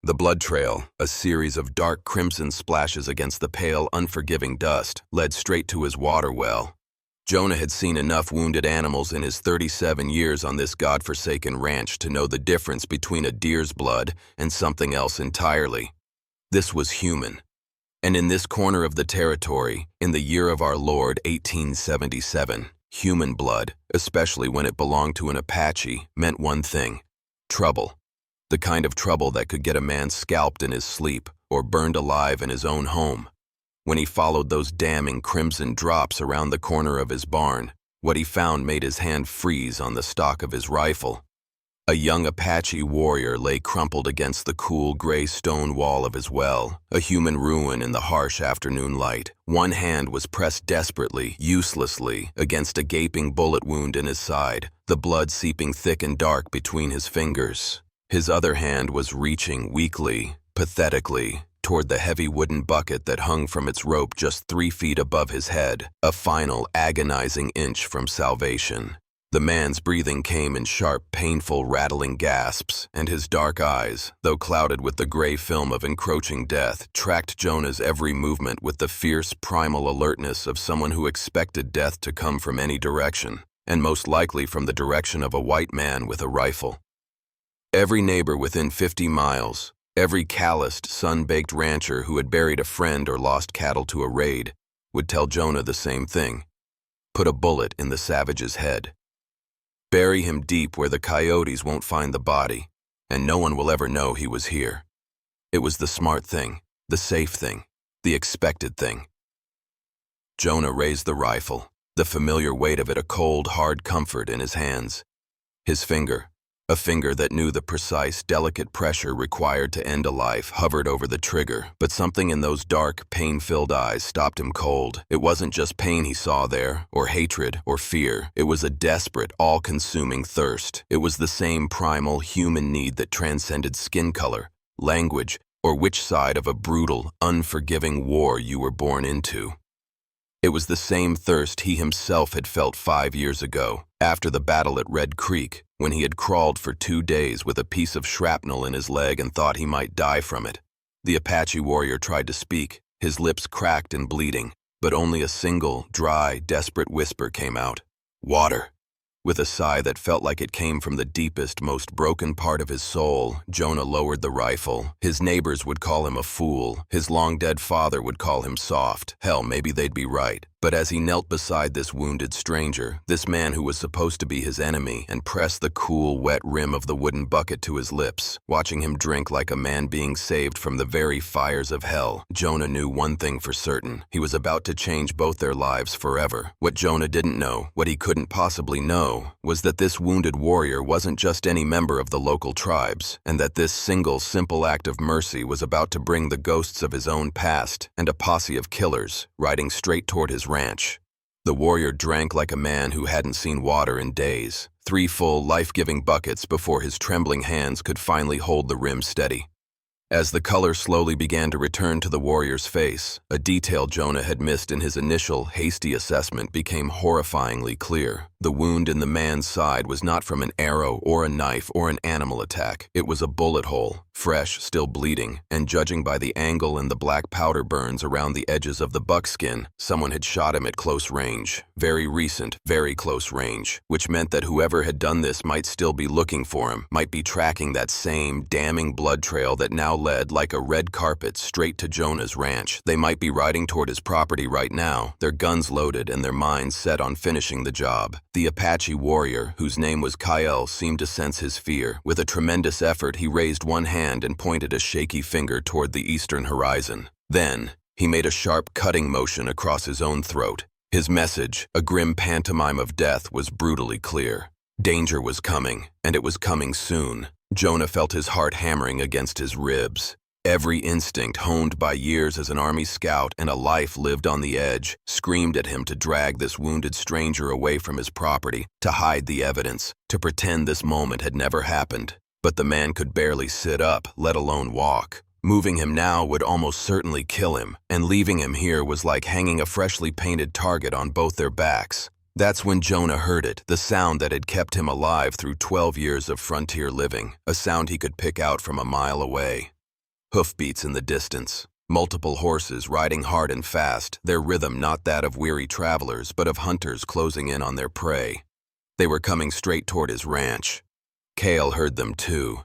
The blood trail, a series of dark crimson splashes against the pale, unforgiving dust, led straight to his water well. Jonah had seen enough wounded animals in his 37 years on this godforsaken ranch to know the difference between a deer's blood and something else entirely. This was human. And in this corner of the territory, in the year of our Lord 1877, human blood, especially when it belonged to an Apache, meant one thing: trouble. The kind of trouble that could get a man scalped in his sleep or burned alive in his own home. When he followed those damning crimson drops around the corner of his barn, what he found made his hand freeze on the stock of his rifle. A young Apache warrior lay crumpled against the cool gray stone wall of his well, a human ruin in the harsh afternoon light. One hand was pressed desperately, uselessly, against a gaping bullet wound in his side, the blood seeping thick and dark between his fingers. His other hand was reaching weakly, pathetically, toward the heavy wooden bucket that hung from its rope just 3 feet above his head, a final, agonizing inch from salvation. The man's breathing came in sharp, painful, rattling gasps, and his dark eyes, though clouded with the gray film of encroaching death, tracked Jonah's every movement with the fierce, primal alertness of someone who expected death to come from any direction, and most likely from the direction of a white man with a rifle. Every neighbor within 50 miles, every calloused, sun-baked rancher who had buried a friend or lost cattle to a raid, would tell Jonah the same thing: put a bullet in the savage's head. Bury him deep where the coyotes won't find the body, and no one will ever know he was here. It was the smart thing, the safe thing, the expected thing. Jonah raised the rifle, the familiar weight of it a cold, hard comfort in his hands. His finger, a finger that knew the precise, delicate pressure required to end a life, hovered over the trigger, but something in those dark, pain-filled eyes stopped him cold. It wasn't just pain he saw there, or hatred, or fear. It was a desperate, all-consuming thirst. It was the same primal, human need that transcended skin color, language, or which side of a brutal, unforgiving war you were born into. It was the same thirst he himself had felt 5 years ago, after the battle at Red Creek, when he had crawled for 2 days with a piece of shrapnel in his leg and thought he might die from it. The Apache warrior tried to speak, his lips cracked and bleeding, but only a single, dry, desperate whisper came out: "Water." With a sigh that felt like it came from the deepest, most broken part of his soul, Jonah lowered the rifle. His neighbors would call him a fool. His long-dead father would call him soft. Hell, maybe they'd be right. But as he knelt beside this wounded stranger, this man who was supposed to be his enemy, and pressed the cool, wet rim of the wooden bucket to his lips, watching him drink like a man being saved from the very fires of hell, Jonah knew one thing for certain: he was about to change both their lives forever. What Jonah didn't know, what he couldn't possibly know, was that this wounded warrior wasn't just any member of the local tribes, and that this single, simple act of mercy was about to bring the ghosts of his own past and a posse of killers riding straight toward his ranch. The warrior drank like a man who hadn't seen water in days, 3 full, life-giving buckets before his trembling hands could finally hold the rim steady. As the color slowly began to return to the warrior's face, a detail Jonah had missed in his initial, hasty assessment became horrifyingly clear. The wound in the man's side was not from an arrow or a knife or an animal attack. It was a bullet hole, fresh, still bleeding, and judging by the angle and the black powder burns around the edges of the buckskin, someone had shot him at close range. Very recent, very close range, which meant that whoever had done this might still be looking for him, might be tracking that same damning blood trail that now led like a red carpet straight to Jonah's ranch. They might be riding toward his property right now, their guns loaded and their minds set on finishing the job. The Apache warrior, whose name was Kyle, seemed to sense his fear. With a tremendous effort, he raised one hand and pointed a shaky finger toward the eastern horizon. Then, he made a sharp cutting motion across his own throat. His message, a grim pantomime of death, was brutally clear. Danger was coming, and it was coming soon. Jonah felt his heart hammering against his ribs. Every instinct, honed by years as an army scout and a life lived on the edge, screamed at him to drag this wounded stranger away from his property, to hide the evidence, to pretend this moment had never happened. But the man could barely sit up, let alone walk. Moving him now would almost certainly kill him, and leaving him here was like hanging a freshly painted target on both their backs. That's when Jonah heard it, the sound that had kept him alive through 12 years of frontier living, a sound he could pick out from a mile away. Hoofbeats in the distance. Multiple horses riding hard and fast, their rhythm not that of weary travelers, but of hunters closing in on their prey. They were coming straight toward his ranch. Cale heard them too.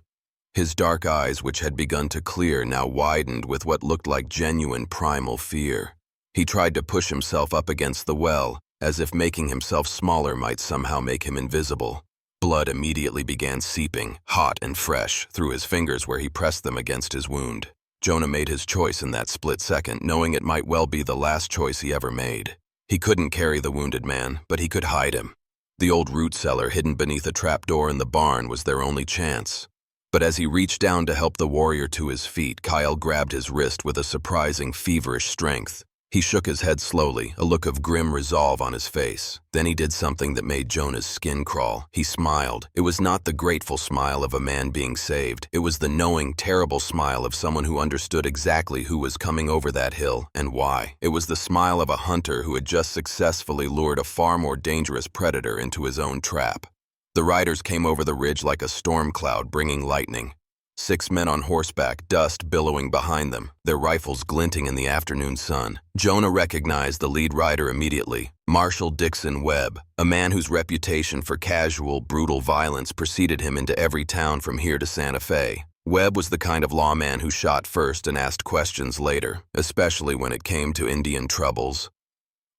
His dark eyes, which had begun to clear, now widened with what looked like genuine primal fear. He tried to push himself up against the well, as if making himself smaller might somehow make him invisible. Blood immediately began seeping, hot and fresh, through his fingers where he pressed them against his wound. Jonah made his choice in that split second, knowing it might well be the last choice he ever made. He couldn't carry the wounded man, but he could hide him. The old root cellar hidden beneath a trapdoor in the barn was their only chance. But as he reached down to help the warrior to his feet, Kyle grabbed his wrist with a surprising, feverish strength. He shook his head slowly, a look of grim resolve on his face. Then he did something that made Jonah's skin crawl. He smiled. It was not the grateful smile of a man being saved. It was the knowing, terrible smile of someone who understood exactly who was coming over that hill and why. It was the smile of a hunter who had just successfully lured a far more dangerous predator into his own trap. The riders came over the ridge like a storm cloud, bringing lightning. 6 men on horseback, dust billowing behind them, their rifles glinting in the afternoon sun. Jonah recognized the lead rider immediately, Marshal Dixon Webb, a man whose reputation for casual, brutal violence preceded him into every town from here to Santa Fe. Webb was the kind of lawman who shot first and asked questions later, especially when it came to Indian troubles.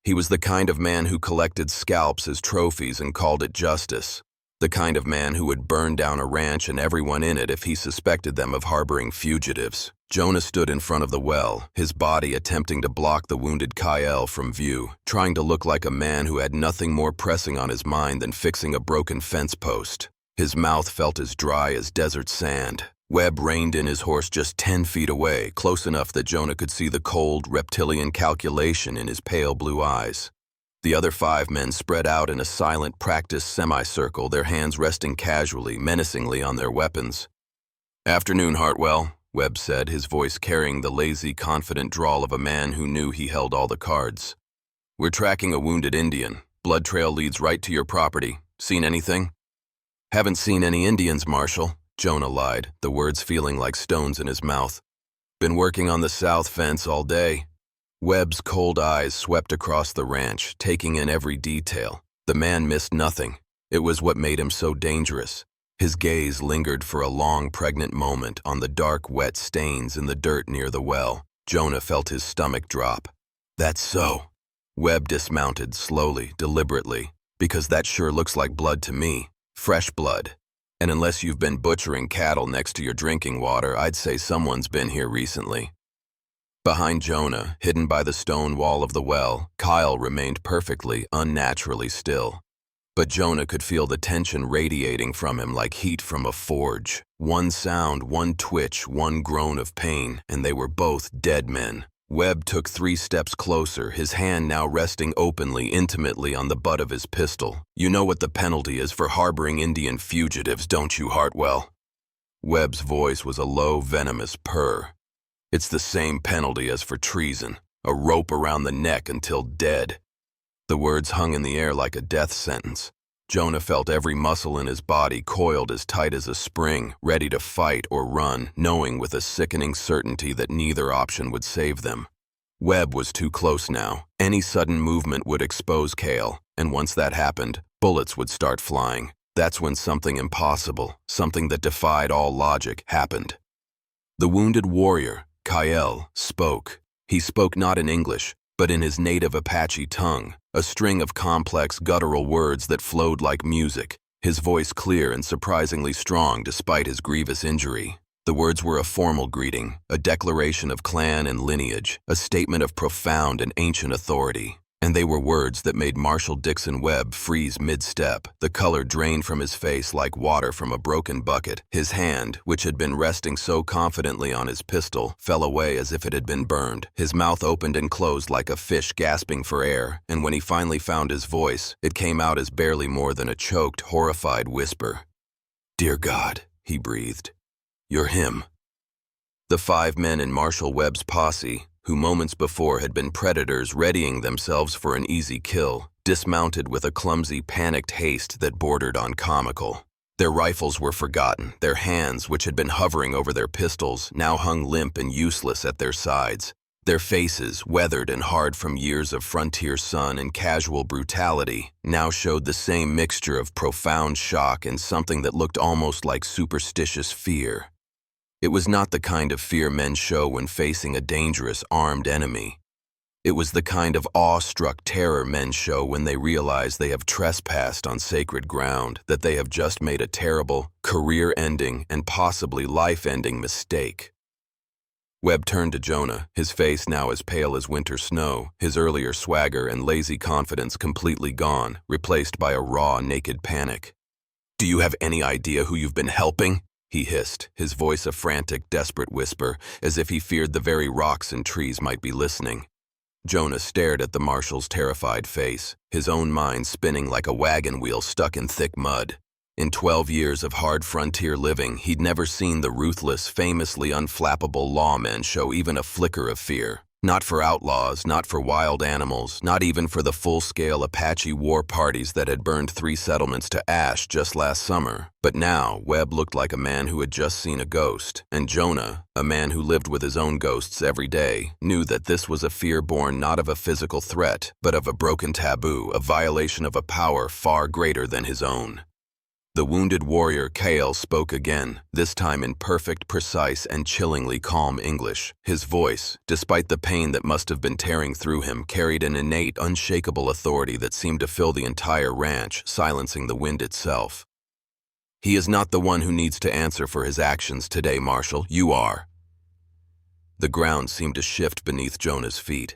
He was the kind of man who collected scalps as trophies and called it justice. The kind of man who would burn down a ranch and everyone in it if he suspected them of harboring fugitives. Jonah stood in front of the well, his body attempting to block the wounded Kyle from view, trying to look like a man who had nothing more pressing on his mind than fixing a broken fence post. His mouth felt as dry as desert sand. Webb reined in his horse just 10 feet away, close enough that Jonah could see the cold, reptilian calculation in his pale blue eyes. The other 5 men spread out in a silent, practiced semicircle, their hands resting casually, menacingly on their weapons. "Afternoon, Hartwell," Webb said, his voice carrying the lazy, confident drawl of a man who knew he held all the cards. "We're tracking a wounded Indian. Blood trail leads right to your property. Seen anything?" "Haven't seen any Indians, Marshal," Jonah lied, the words feeling like stones in his mouth. "Been working on the south fence all day." Webb's cold eyes swept across the ranch, taking in every detail. The man missed nothing. It was what made him so dangerous. His gaze lingered for a long, pregnant moment on the dark, wet stains in the dirt near the well. Jonah felt his stomach drop. "That's so." Webb dismounted slowly, deliberately, "because that sure looks like blood to me. Fresh blood. And unless you've been butchering cattle next to your drinking water, I'd say someone's been here recently." Behind Jonah, hidden by the stone wall of the well, Kyle remained perfectly, unnaturally still. But Jonah could feel the tension radiating from him like heat from a forge. One sound, one twitch, one groan of pain, and they were both dead men. Webb took 3 steps closer, his hand now resting openly, intimately on the butt of his pistol. "You know what the penalty is for harboring Indian fugitives, don't you, Hartwell?" Webb's voice was a low, venomous purr. "It's the same penalty as for treason, a rope around the neck until dead." The words hung in the air like a death sentence. Jonah felt every muscle in his body coiled as tight as a spring, ready to fight or run, knowing with a sickening certainty that neither option would save them. Webb was too close now. Any sudden movement would expose Cale, and once that happened, bullets would start flying. That's when something impossible, something that defied all logic, happened. The wounded warrior, Kyle, spoke. He spoke not in English, but in his native Apache tongue, a string of complex guttural words that flowed like music, his voice clear and surprisingly strong despite his grievous injury. The words were a formal greeting, a declaration of clan and lineage, a statement of profound and ancient authority. And they were words that made Marshal Dixon Webb freeze mid-step. The color drained from his face like water from a broken bucket. His hand, which had been resting so confidently on his pistol, fell away as if it had been burned. His mouth opened and closed like a fish gasping for air, and when he finally found his voice, it came out as barely more than a choked, horrified whisper. "Dear God," he breathed, "you're him." The 5 men in Marshal Webb's posse, who moments before had been predators readying themselves for an easy kill, dismounted with a clumsy, panicked haste that bordered on comical. Their rifles were forgotten. Their hands, which had been hovering over their pistols, now hung limp and useless at their sides. Their faces, weathered and hard from years of frontier sun and casual brutality, now showed the same mixture of profound shock and something that looked almost like superstitious fear. It was not the kind of fear men show when facing a dangerous, armed enemy. It was the kind of awe-struck terror men show when they realize they have trespassed on sacred ground, that they have just made a terrible, career-ending, and possibly life-ending mistake. Webb turned to Jonah, his face now as pale as winter snow, his earlier swagger and lazy confidence completely gone, replaced by a raw, naked panic. "Do you have any idea who you've been helping?" he hissed, his voice a frantic, desperate whisper, as if he feared the very rocks and trees might be listening. Jonah stared at the marshal's terrified face, his own mind spinning like a wagon wheel stuck in thick mud. In 12 years of hard frontier living, he'd never seen the ruthless, famously unflappable lawmen show even a flicker of fear. Not for outlaws, not for wild animals, not even for the full-scale Apache war parties that had burned 3 settlements to ash just last summer. But now, Webb looked like a man who had just seen a ghost, and Jonah, a man who lived with his own ghosts every day, knew that this was a fear born not of a physical threat, but of a broken taboo, a violation of a power far greater than his own. The wounded warrior Kael spoke again, this time in perfect, precise, and chillingly calm English. His voice, despite the pain that must have been tearing through him, carried an innate, unshakable authority that seemed to fill the entire ranch, silencing the wind itself. "He is not the one who needs to answer for his actions today, Marshal. You are." The ground seemed to shift beneath Jonah's feet.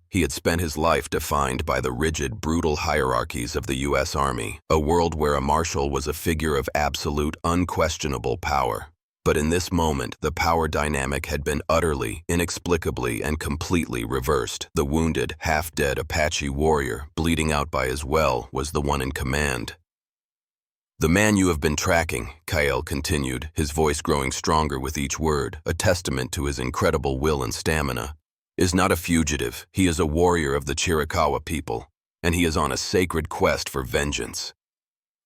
He had spent his life defined by the rigid, brutal hierarchies of the U.S. Army, a world where a marshal was a figure of absolute, unquestionable power. But in this moment, the power dynamic had been utterly, inexplicably, and completely reversed. The wounded, half-dead Apache warrior, bleeding out by his well, was the one in command. "The man you have been tracking," Kael continued, his voice growing stronger with each word, a testament to his incredible will and stamina, "is not a fugitive. He is a warrior of the Chiricahua people, and he is on a sacred quest for vengeance."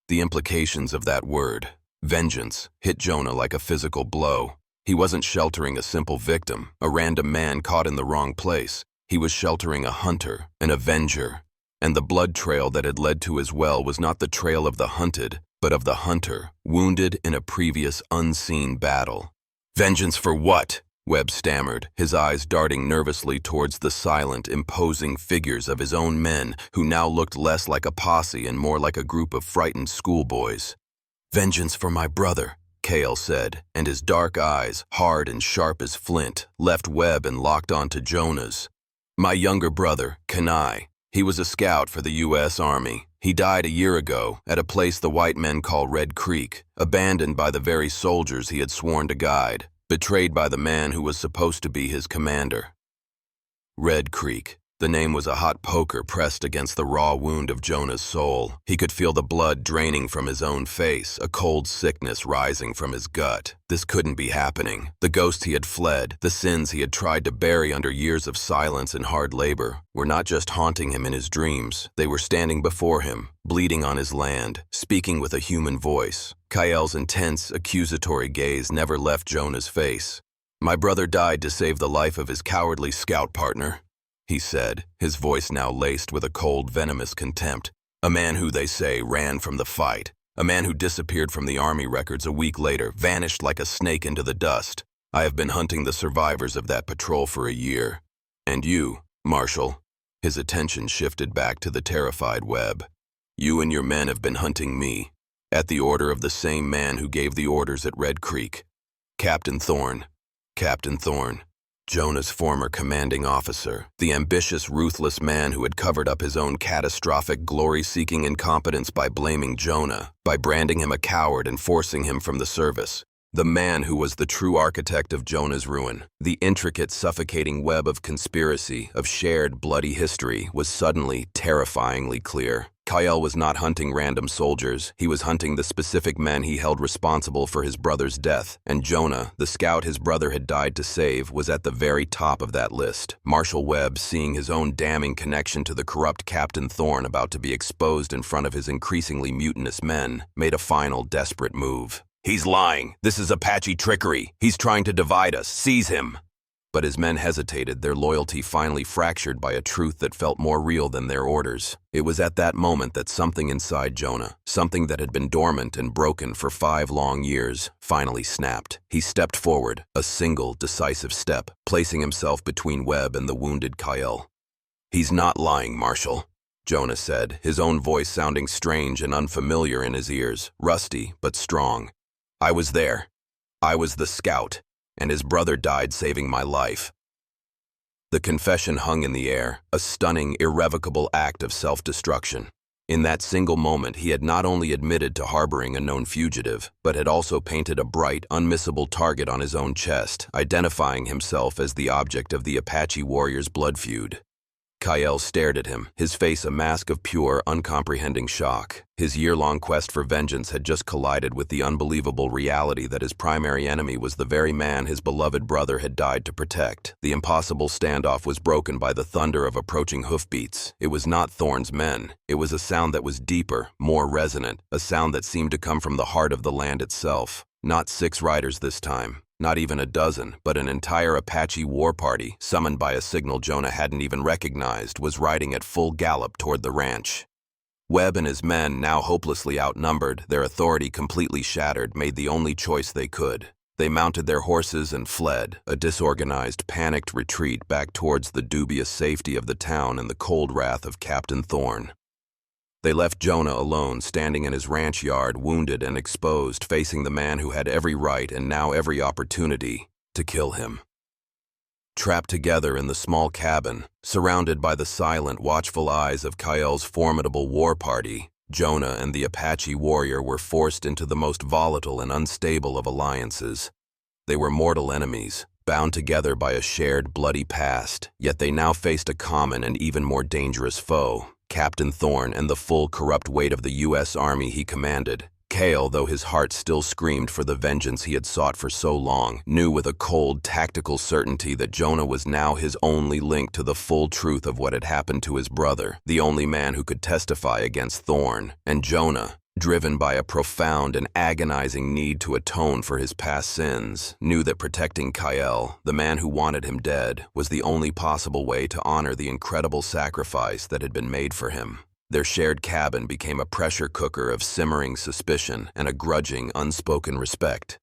The implications of that word, vengeance, hit Jonah like a physical blow. He wasn't sheltering a simple victim, a random man caught in the wrong place. He was sheltering a hunter, an avenger, and the blood trail that had led to his well was not the trail of the hunted, but of the hunter, wounded in a previous unseen battle. "Vengeance for what?" Webb stammered, his eyes darting nervously towards the silent, imposing figures of his own men, who now looked less like a posse and more like a group of frightened schoolboys. "Vengeance for my brother," Kael said, and his dark eyes, hard and sharp as flint, left Webb and locked onto Jonah's. "My younger brother, Kenai. He was a scout for the U.S. Army. He died a year ago at a place the white men call Red Creek, abandoned by the very soldiers he had sworn to guide. Betrayed by the man who was supposed to be his commander." Red Creek. The name was a hot poker pressed against the raw wound of Jonah's soul. He could feel the blood draining from his own face, a cold sickness rising from his gut. This couldn't be happening. The ghost he had fled, the sins he had tried to bury under years of silence and hard labor, were not just haunting him in his dreams. They were standing before him, bleeding on his land, speaking with a human voice. Kael's intense, accusatory gaze never left Jonah's face. "My brother died to save the life of his cowardly scout partner," he said, his voice now laced with a cold, venomous contempt. "A man who, they say, ran from the fight. A man who disappeared from the army records a week later, vanished like a snake into the dust. I have been hunting the survivors of that patrol for a year. And you, Marshal," his attention shifted back to the terrified Webb. "You and your men have been hunting me, at the order of the same man who gave the orders at Red Creek. Captain Thorne. Captain Thorne. Jonah's former commanding officer, the ambitious, ruthless man who had covered up his own catastrophic, glory-seeking incompetence by blaming Jonah, by branding him a coward and forcing him from the service. The man who was the true architect of Jonah's ruin. The intricate, suffocating web of conspiracy, of shared, bloody history, was suddenly terrifyingly clear. Kyle was not hunting random soldiers, he was hunting the specific men he held responsible for his brother's death, and Jonah, the scout his brother had died to save, was at the very top of that list. Marshal Webb, seeing his own damning connection to the corrupt Captain Thorne about to be exposed in front of his increasingly mutinous men, made a final desperate move. "He's lying. This is Apache trickery. He's trying to divide us. Seize him." But his men hesitated, their loyalty finally fractured by a truth that felt more real than their orders. It was at that moment that something inside Jonah, something that had been dormant and broken for 5 long years, finally snapped. He stepped forward, a single, decisive step, placing himself between Webb and the wounded Kyle. "He's not lying, Marshal," Jonah said, his own voice sounding strange and unfamiliar in his ears, rusty but strong. "I was there. I was the scout. And his brother died saving my life." The confession hung in the air, a stunning, irrevocable act of self-destruction. In that single moment, he had not only admitted to harboring a known fugitive, but had also painted a bright, unmissable target on his own chest, identifying himself as the object of the Apache warrior's blood feud. Kyle stared at him, his face a mask of pure, uncomprehending shock. His year-long quest for vengeance had just collided with the unbelievable reality that his primary enemy was the very man his beloved brother had died to protect. The impossible standoff was broken by the thunder of approaching hoofbeats. It was not Thorne's men. It was a sound that was deeper, more resonant, a sound that seemed to come from the heart of the land itself. Not 6 riders this time. Not even a dozen, but an entire Apache war party, summoned by a signal Jonah hadn't even recognized, was riding at full gallop toward the ranch. Webb and his men, now hopelessly outnumbered, their authority completely shattered, made the only choice they could. They mounted their horses and fled, a disorganized, panicked retreat back towards the dubious safety of the town and the cold wrath of Captain Thorne. They left Jonah alone, standing in his ranch yard, wounded and exposed, facing the man who had every right and now every opportunity to kill him. Trapped together in the small cabin, surrounded by the silent, watchful eyes of Kyle's formidable war party, Jonah and the Apache warrior were forced into the most volatile and unstable of alliances. They were mortal enemies, bound together by a shared bloody past, yet they now faced a common and even more dangerous foe. Captain Thorne and the full corrupt weight of the U.S. Army he commanded. Kyle, though his heart still screamed for the vengeance he had sought for so long, knew with a cold, tactical certainty that Jonah was now his only link to the full truth of what had happened to his brother, the only man who could testify against Thorne. And Jonah, driven by a profound and agonizing need to atone for his past sins, knew that protecting Kyle, the man who wanted him dead, was the only possible way to honor the incredible sacrifice that had been made for him. Their shared cabin became a pressure cooker of simmering suspicion and a grudging, unspoken respect.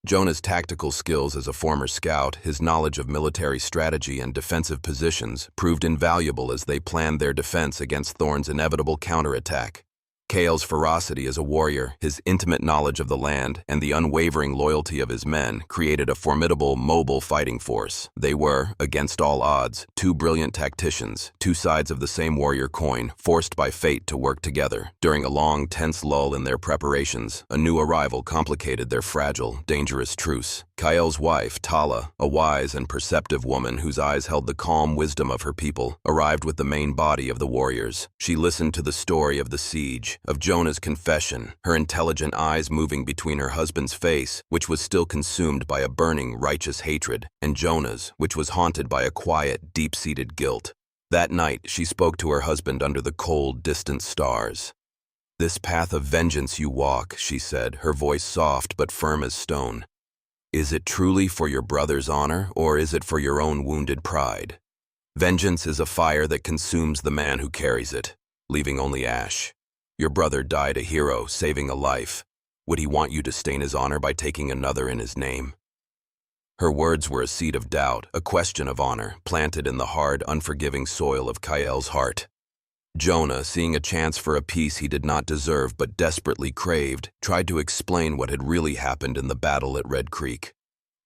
Jonah's tactical skills as a former scout, his knowledge of military strategy and defensive positions, proved invaluable as they planned their defense against Thorne's inevitable counterattack. Kyle's ferocity as a warrior, his intimate knowledge of the land, and the unwavering loyalty of his men created a formidable, mobile fighting force. They were, against all odds, 2 brilliant tacticians, 2 sides of the same warrior coin, forced by fate to work together. During a long, tense lull in their preparations, a new arrival complicated their fragile, dangerous truce. Kyle's wife, Tala, a wise and perceptive woman whose eyes held the calm wisdom of her people, arrived with the main body of the warriors. She listened to the story of the siege, of Jonah's confession, her intelligent eyes moving between her husband's face, which was still consumed by a burning, righteous hatred, and Jonah's, which was haunted by a quiet, deep-seated guilt. That night, she spoke to her husband under the cold, distant stars. "This path of vengeance you walk," she said, her voice soft but firm as stone. "Is it truly for your brother's honor, or is it for your own wounded pride? Vengeance is a fire that consumes the man who carries it, leaving only ash. Your brother died a hero, saving a life. Would he want you to stain his honor by taking another in his name?" Her words were a seed of doubt, a question of honor, planted in the hard, unforgiving soil of Kyle's heart. Jonah, seeing a chance for a peace he did not deserve but desperately craved, tried to explain what had really happened in the battle at Red Creek.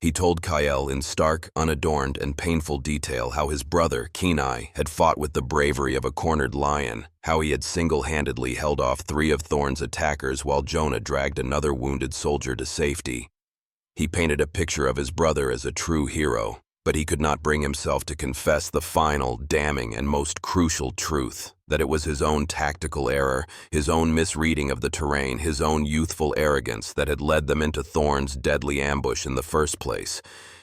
He told Kyle in stark, unadorned, and painful detail how his brother, Kenai, had fought with the bravery of a cornered lion, how he had single-handedly held off 3 of Thorne's attackers while Jonah dragged another wounded soldier to safety. He painted a picture of his brother as a true hero, But he could not bring himself to confess the final, damning, and most crucial truth, that it was his own tactical error, his own misreading of the terrain, his own youthful arrogance that had led them into Thorn's deadly ambush in the first place.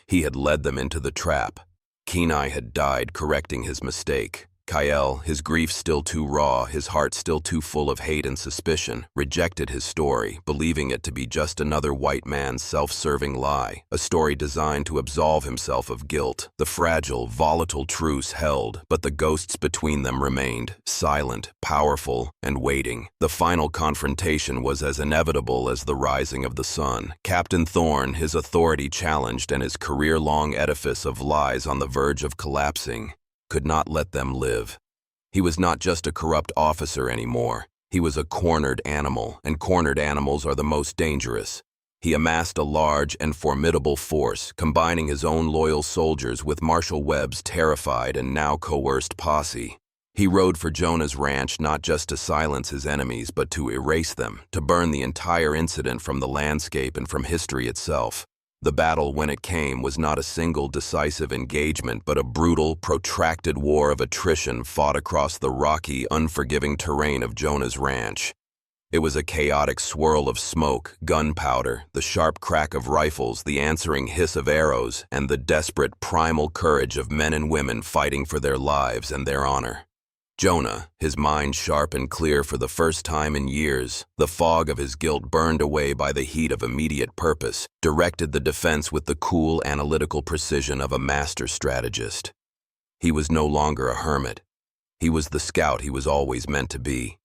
He had led them into the trap. Kenai had died correcting his mistake. Kyle, his grief still too raw, his heart still too full of hate and suspicion, rejected his story, believing it to be just another white man's self-serving lie, a story designed to absolve himself of guilt. The fragile, volatile truce held, but the ghosts between them remained, silent, powerful, and waiting. The final confrontation was as inevitable as the rising of the sun. Captain Thorn, his authority challenged and his career-long edifice of lies on the verge of collapsing, could not let them live. He was not just a corrupt officer anymore. He was a cornered animal, and cornered animals are the most dangerous. He amassed a large and formidable force, combining his own loyal soldiers with Marshal Webb's terrified and now coerced posse. He rode for Jonah's ranch not just to silence his enemies, but to erase them, to burn the entire incident from the landscape and from history itself. The battle, when it came, was not a single decisive engagement, but a brutal, protracted war of attrition fought across the rocky, unforgiving terrain of Jonah's ranch. It was a chaotic swirl of smoke, gunpowder, the sharp crack of rifles, the answering hiss of arrows, and the desperate, primal courage of men and women fighting for their lives and their honor. Jonah, his mind sharp and clear for the first time in years, the fog of his guilt burned away by the heat of immediate purpose, directed the defense with the cool, analytical precision of a master strategist. He was no longer a hermit. He was the scout he was always meant to be.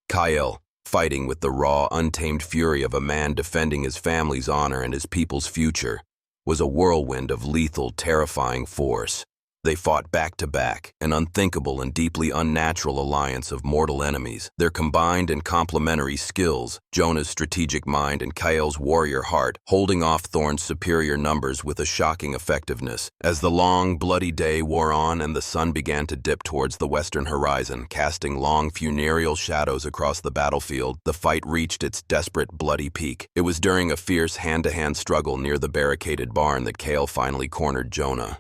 Kyle, fighting with the raw, untamed fury of a man defending his family's honor and his people's future, was a whirlwind of lethal, terrifying force. They fought back to back, an unthinkable and deeply unnatural alliance of mortal enemies. Their combined and complementary skills, Jonah's strategic mind and Kyle's warrior heart, holding off Thorn's superior numbers with a shocking effectiveness. As the long, bloody day wore on and the sun began to dip towards the western horizon, casting long, funereal shadows across the battlefield, the fight reached its desperate, bloody peak. It was during a fierce hand-to-hand struggle near the barricaded barn that Kyle finally cornered Jonah.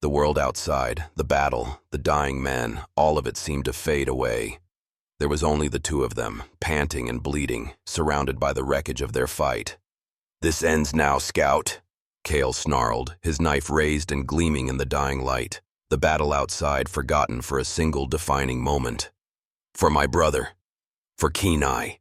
The world outside, the battle, the dying men, all of it seemed to fade away. There was only the two of them, panting and bleeding, surrounded by the wreckage of their fight. "This ends now, Scout," Kale snarled, his knife raised and gleaming in the dying light. The battle outside forgotten for a single defining moment. "For my brother. For Kenai."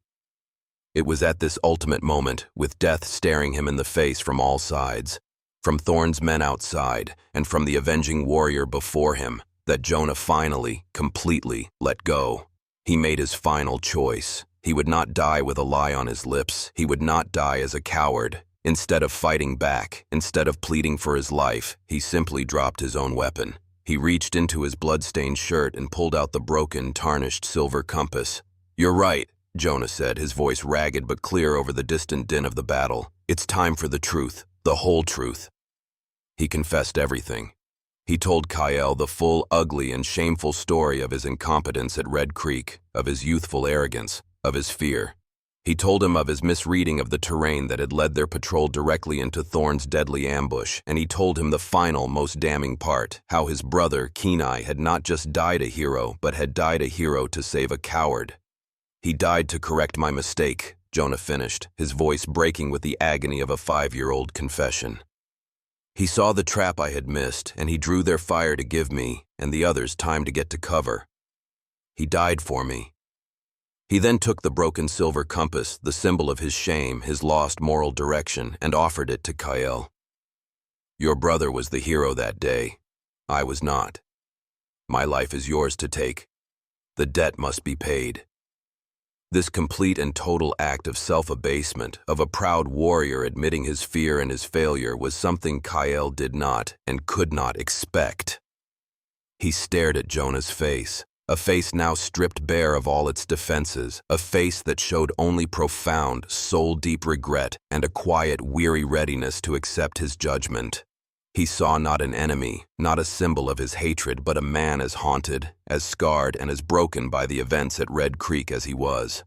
It was at this ultimate moment, with death staring him in the face from all sides, from Thorn's men outside, and from the avenging warrior before him, that Jonah finally, completely, let go. He made his final choice. He would not die with a lie on his lips. He would not die as a coward. Instead of fighting back, instead of pleading for his life, he simply dropped his own weapon. He reached into his blood-stained shirt and pulled out the broken, tarnished silver compass. "You're right," Jonah said, his voice ragged but clear over the distant din of the battle. "It's time for the truth, the whole truth." He confessed everything. He told Kyle the full, ugly, and shameful story of his incompetence at Red Creek, of his youthful arrogance, of his fear. He told him of his misreading of the terrain that had led their patrol directly into Thorn's deadly ambush, and he told him the final, most damning part, how his brother, Kenai, had not just died a hero, but had died a hero to save a coward. "He died to correct my mistake," Jonah finished, his voice breaking with the agony of a 5-year-old confession. "He saw the trap I had missed, and he drew their fire to give me and the others time to get to cover. He died for me." He then took the broken silver compass, the symbol of his shame, his lost moral direction, and offered it to Kyle. "Your brother was the hero that day. I was not. My life is yours to take. The debt must be paid." This complete and total act of self-abasement, of a proud warrior admitting his fear and his failure, was something Kyle did not and could not expect. He stared at Jonah's face, a face now stripped bare of all its defenses, a face that showed only profound, soul-deep regret and a quiet, weary readiness to accept his judgment. He saw not an enemy, not a symbol of his hatred, but a man as haunted, as scarred, and as broken by the events at Red Creek as he was.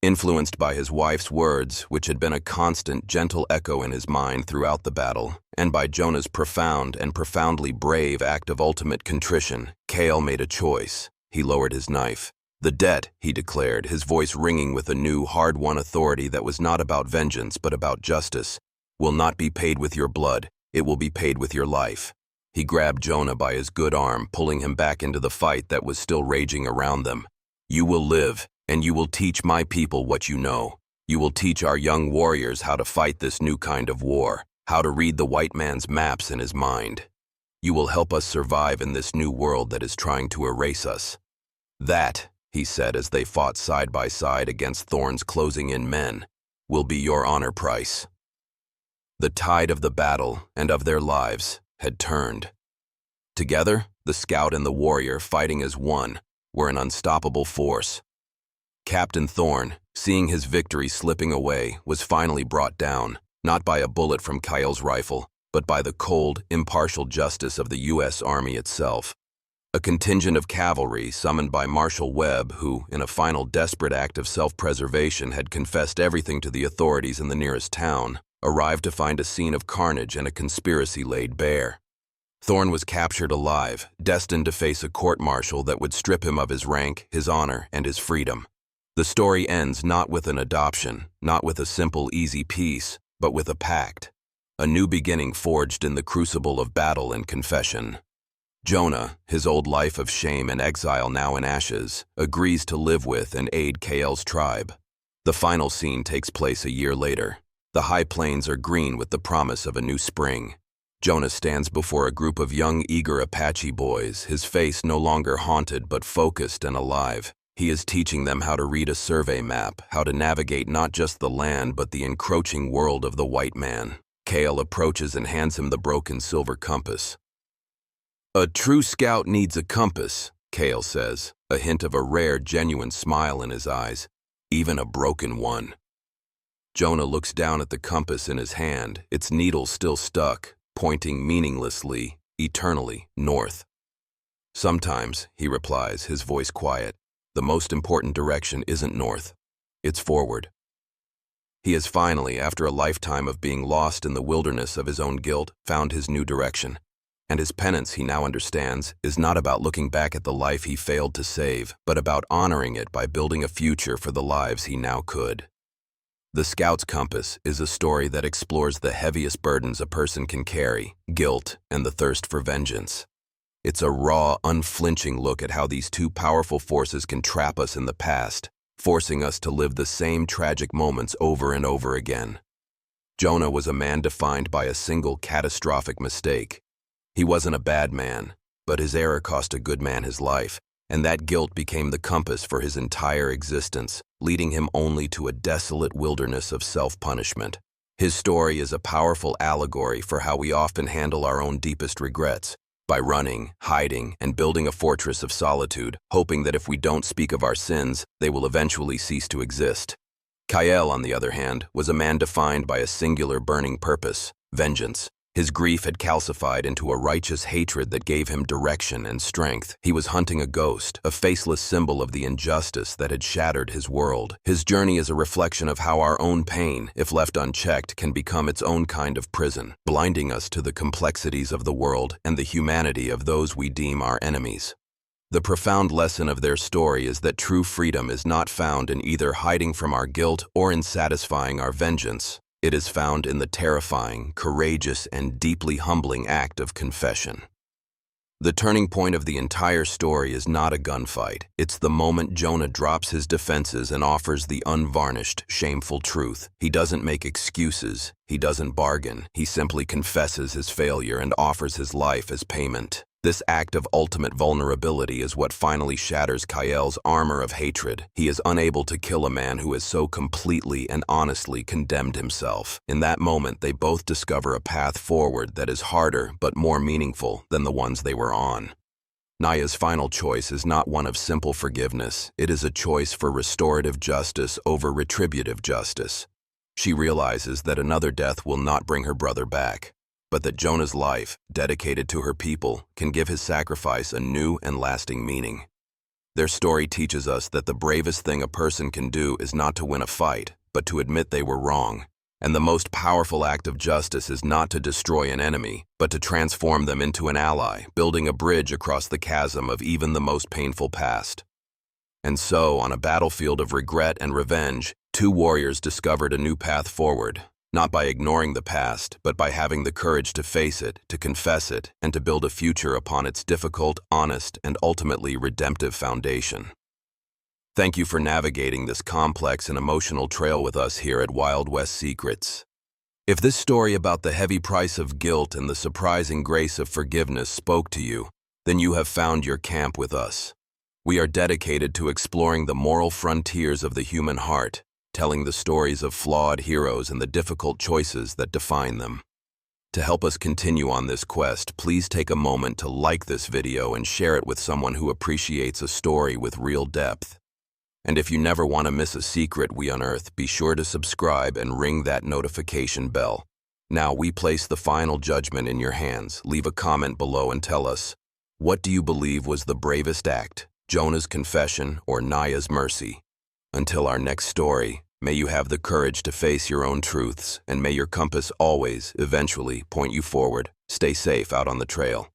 Influenced by his wife's words, which had been a constant, gentle echo in his mind throughout the battle, and by Jonah's profound and profoundly brave act of ultimate contrition, Kale made a choice. He lowered his knife. "The debt," he declared, his voice ringing with a new, hard-won authority that was not about vengeance but about justice, "will not be paid with your blood. It will be paid with your life." He grabbed Jonah by his good arm, pulling him back into the fight that was still raging around them. "You will live, and you will teach my people what you know. You will teach our young warriors how to fight this new kind of war, how to read the white man's maps in his mind. You will help us survive in this new world that is trying to erase us." "That," he said as they fought side by side against Thorn's closing-in men, "will be your honor price." The tide of the battle and of their lives had turned. Together, the scout and the warrior, fighting as one, were an unstoppable force. Captain Thorn, seeing his victory slipping away, was finally brought down, not by a bullet from Kyle's rifle, but by the cold, impartial justice of the U.S. Army itself. A contingent of cavalry summoned by Marshal Webb, who, in a final desperate act of self-preservation, had confessed everything to the authorities in the nearest town, arrived to find a scene of carnage and a conspiracy laid bare. Thorn was captured alive, destined to face a court-martial that would strip him of his rank, his honor, and his freedom. The story ends not with an adoption, not with a simple, easy peace, but with a pact. A new beginning forged in the crucible of battle and confession. Jonah, his old life of shame and exile now in ashes, agrees to live with and aid Kael's tribe. The final scene takes place a year later. The high plains are green with the promise of a new spring. Jonah stands before a group of young, eager Apache boys, his face no longer haunted but focused and alive. He is teaching them how to read a survey map, how to navigate not just the land but the encroaching world of the white man. Kael approaches and hands him the broken silver compass. "A true scout needs a compass," Kael says, a hint of a rare, genuine smile in his eyes, "even a broken one." Jonah looks down at the compass in his hand, its needle still stuck, pointing meaninglessly, eternally, north. "Sometimes," he replies, his voice quiet, "the most important direction isn't north. It's forward." He has finally, after a lifetime of being lost in the wilderness of his own guilt, found his new direction. And his penance, he now understands, is not about looking back at the life he failed to save, but about honoring it by building a future for the lives he now could. The Scout's Compass is a story that explores the heaviest burdens a person can carry, guilt and the thirst for vengeance. It's a raw, unflinching look at how these two powerful forces can trap us in the past, forcing us to live the same tragic moments over and over again. Jonah was a man defined by a single catastrophic mistake. He wasn't a bad man, but his error cost a good man his life, and that guilt became the compass for his entire existence, leading him only to a desolate wilderness of self-punishment. His story is a powerful allegory for how we often handle our own deepest regrets, by running, hiding, and building a fortress of solitude, hoping that if we don't speak of our sins, they will eventually cease to exist. Kael, on the other hand, was a man defined by a singular burning purpose, vengeance. His grief had calcified into a righteous hatred that gave him direction and strength. He was hunting a ghost, a faceless symbol of the injustice that had shattered his world. His journey is a reflection of how our own pain, if left unchecked, can become its own kind of prison, blinding us to the complexities of the world and the humanity of those we deem our enemies. The profound lesson of their story is that true freedom is not found in either hiding from our guilt or in satisfying our vengeance. It is found in the terrifying, courageous, and deeply humbling act of confession. The turning point of the entire story is not a gunfight. It's the moment Jonah drops his defenses and offers the unvarnished, shameful truth. He doesn't make excuses. He doesn't bargain. He simply confesses his failure and offers his life as payment. This act of ultimate vulnerability is what finally shatters Kael's armor of hatred. He is unable to kill a man who has so completely and honestly condemned himself. In that moment, they both discover a path forward that is harder but more meaningful than the ones they were on. Naya's final choice is not one of simple forgiveness. It is a choice for restorative justice over retributive justice. She realizes that another death will not bring her brother back, but that Jonah's life, dedicated to her people, can give his sacrifice a new and lasting meaning. Their story teaches us that the bravest thing a person can do is not to win a fight, but to admit they were wrong. And the most powerful act of justice is not to destroy an enemy, but to transform them into an ally, building a bridge across the chasm of even the most painful past. And so, on a battlefield of regret and revenge, two warriors discovered a new path forward, not by ignoring the past, but by having the courage to face it, to confess it, and to build a future upon its difficult, honest, and ultimately redemptive foundation. Thank you for navigating this complex and emotional trail with us here at Wild West Secrets. If this story about the heavy price of guilt and the surprising grace of forgiveness spoke to you, then you have found your camp with us. We are dedicated to exploring the moral frontiers of the human heart, telling the stories of flawed heroes and the difficult choices that define them. To help us continue on this quest, please take a moment to like this video and share it with someone who appreciates a story with real depth. And if you never want to miss a secret we unearth, be sure to subscribe and ring that notification bell. Now we place the final judgment in your hands. Leave a comment below and tell us, what do you believe was the bravest act, Jonah's confession or Naya's mercy? Until our next story, may you have the courage to face your own truths, and may your compass always, eventually, point you forward. Stay safe out on the trail.